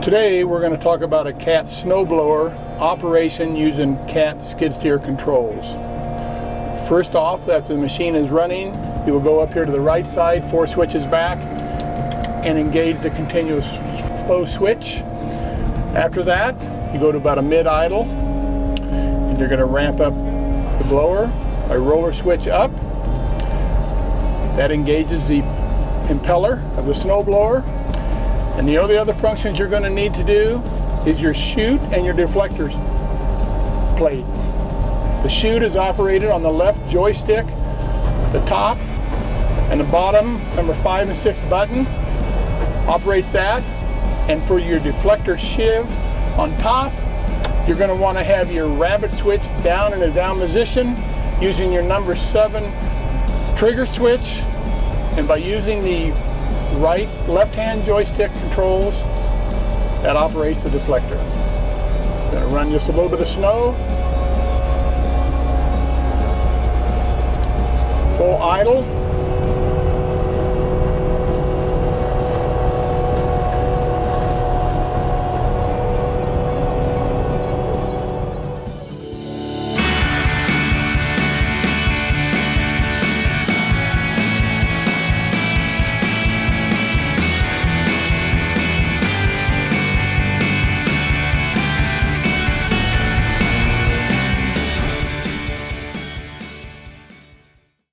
Today we're going to talk about a CAT snowblower operation using CAT skid steer controls. First off, after the machine is running, you will go up here to the right side, 4 switches back, and engage the continuous flow switch. After that, you go to about a mid-idle, and you're going to ramp up the blower by roller switch up. That engages the impeller of the snowblower. And the only other functions you're going to need to do is your chute and your deflector plate. The chute is operated on the left joystick. The top and the bottom, number 5 and 6 button, operates that. And for your deflector sheave on top, you're going to want to have your rabbit switch down in the down position using your number 7 trigger switch. And by using the left-hand joystick controls, that operates the deflector. Going to run just a little bit of snow. Full idle.